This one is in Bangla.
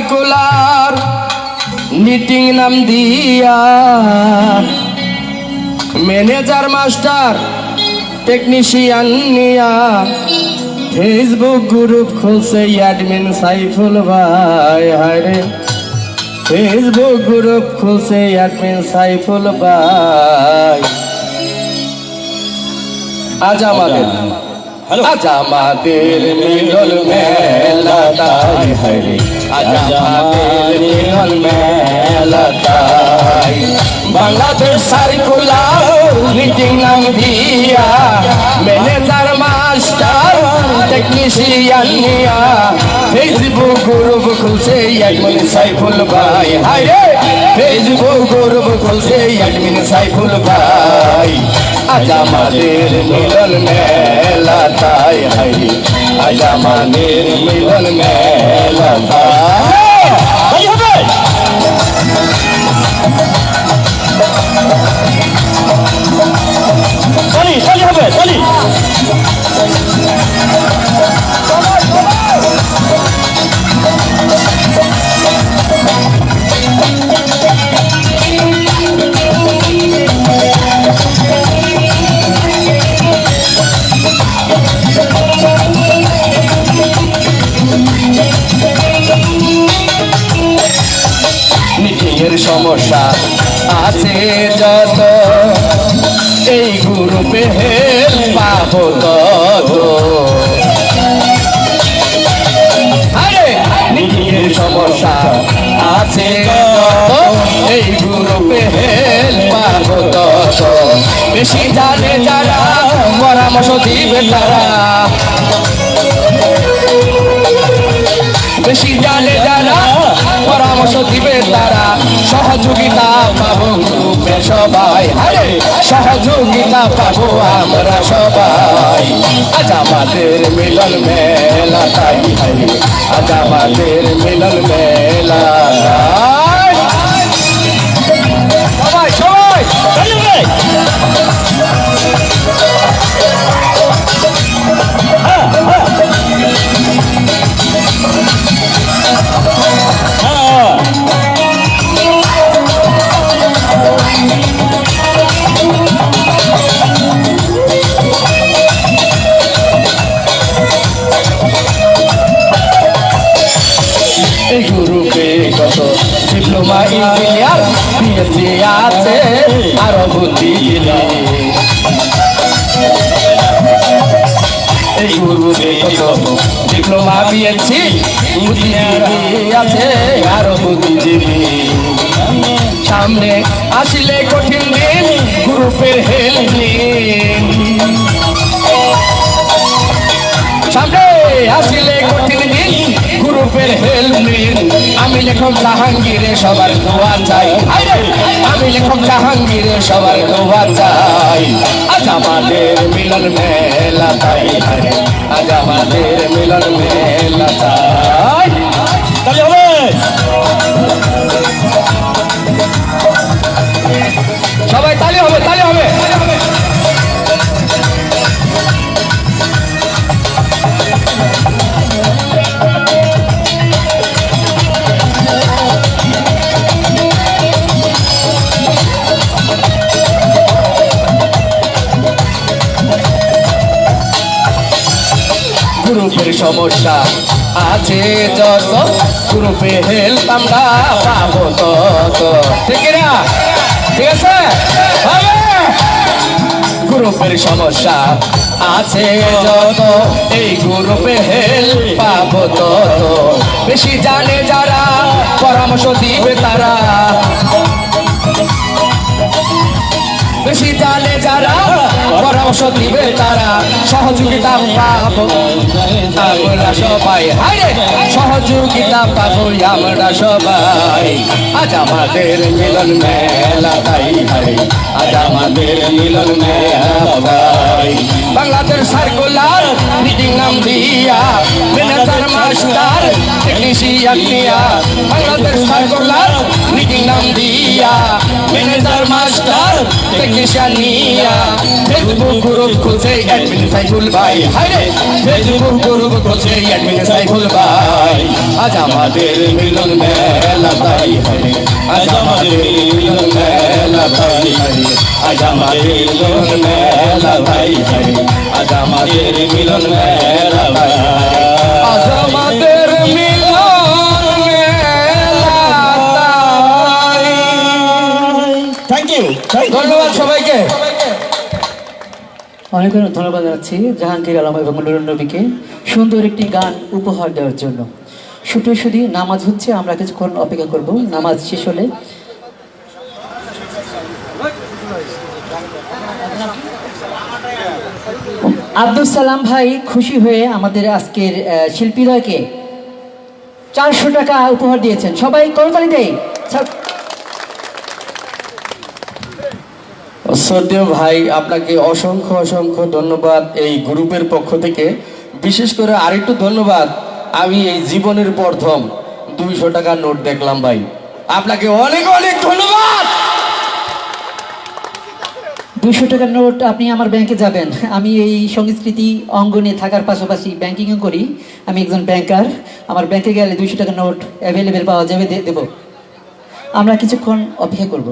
সার্কুলার মিটিং নাম দিয়া ম্যানেজার মাস্টার টেকনিশিয়ান নিয়া ফেসবুক গ্রুপ খুলছে অ্যাডমিন সাইফুল ভাই। হায়রে ফেসবুক গ্রুপ খুলছে অ্যাডমিন সাইফুল ভাই। আজ আমাদের মিলন মেলা তাই, হরে আজ আমাদের মিলন মেলা তাই। বাংলাদেশ সার্কুলার মিটিং নাম দিয়া ম্যানেজার মাস্টার টেকনিশিয়ান নিয়া ফেসবুক গ্রুপ খুলছে অ্যাডমিন সাইফুল ভাই। হায়রে ফেসবুক গ্রুপ খুলছে অ্যাডমিন সাইফুল ভাই। আজ আমাদের মিলন মেলা তাই, হায়রে আজ আমাদের মিলন মেলা তাই। মিটিংয়ের সমস্যা আছে যত এই গ্রুপে হেল্প পাবো তত। আরে মিটিংয়ের সমস্যা আছে যত এই গ্রুপে হেল্প পাবো তত। বেশি জানে যারা পরামর্শ দিবে তারা, বেশি জানে যারা পরামর্শ দিবে তারা। সহযোগিতা পাবো গ্রুপে সবাই, আরে সহযোগিতা পাবো আমরা সবাই। আজ আমাদের মিলন মেলা তাই, হায় আজ আমাদের মিলন মেলা। সবাই সবাই এই গ্রুপে কত ডিপ্লোমা ইঞ্জিনিয়ার পিএইচডি আছে আরো বুদ্ধিজীবী। এই গ্রুপে কত ডিপ্লোমা পিএইচডি বুদ্ধিজীবী আছে আরো বুদ্ধিজীবী। সামনে আসিলে কঠিন দিন গ্রুপের হেল্প নিন। সামনে আসিলে কঠিন দিন গ্রুপের হেল্প নিন। আমি লেখক জাহাঙ্গীরে সবার দোয়া চাই, আমি লেখক জাহাঙ্গীরে সবার দোয়া চাই। আজ আমাদের মিলন মেলা তাই, আজ আমাদের মিলন মেলা তাই। তাহলে হবে সবাই তালি হবে, তালি হবে। গ্রুপের সমস্যা আছে যত গ্রুপে হেল্প আমরা পাবো তত। ঠিক না? ঠিক আছে? গ্রুপের সমস্যা আছে যত এই গ্রুপে হেল্প পাবো তত। বেশি জানে যারা পরামর্শ দিবে তারা, বেশি জানে যারা পরামর্শ দিবে তারা। সহযোগিতা পাবো আমরা সবাই, হায় সহযোগিতা পাবো আমরা সবাই। আজ আমাদের মিলন মেলা তাই, হায় আজ আমাদের মিলন মেলা তাই। বাংলাদেশ সার্কুলার মিটিং নাম দিয়া ম্যানেজার মাস্টার টেকনিশিয়ান নিয়া। বাংলাদেশ সার্কুলার মিটিং নাম দিয়া ম্যানেজার মাস্টার টেকনিশিয়ান নিয়া ফেসবুক গ্রুপ খুলছে অ্যাডমিন সাইফুল ভাই, হায়রে ফেসবুক গ্রুপ খুলছে অ্যাডমিন সাইফুল ভাই। আজ আমাদের মিলন মেলা তাই, আজ আমাদের মিলন মেলা তাই, আজ আমাদের মিলন মেলা তাই, আজ আমাদের মিলন মেলা তাই, আজ আমাদের মিলন মেলা তাই। Thank you. ধন্যবাদ সবাইকে। অনেক অনেক ধন্যবাদ জানাচ্ছি জাহাঙ্গীর আলম এবং নুরুন নবীকে সুন্দর একটি গান উপহার দেওয়ার জন্য। সুপ্রিয় সুধী, নামাজ হচ্ছে, আমরা কিছুক্ষণ অপেক্ষা করব নামাজ শেষ হলে। আব্দুল সালাম ভাই খুশি হয়ে আমাদের আজকের শিল্পীরাকে 400 টাকা উপহার দিয়েছেন। সবাই করতালি দেই। শ্রদ্ধেয় ভাই, আপনাকে অসংখ্য অসংখ্য ধন্যবাদ এই গ্রুপের পক্ষ থেকে। বিশেষ করে আরেকটু ধন্যবাদ, আমি এই জীবনের প্রথম 200 টাকার নোট দেখলাম ভাই, আপনাকে অনেক অনেক ধন্যবাদ। 200 টাকার নোট আপনি আমার ব্যাংকে যাবেন। আমি এই সংস্কৃতি অঙ্গনে থাকার পাশাপাশি ব্যাংকিংও করি, আমি একজন ব্যাংকার। আমার ব্যাংকে গেলে 200 টাকার নোট অ্যাভেলেবেল পাওয়া যাবে, দেব। আমরা কিছুক্ষণ অপেক্ষা করব।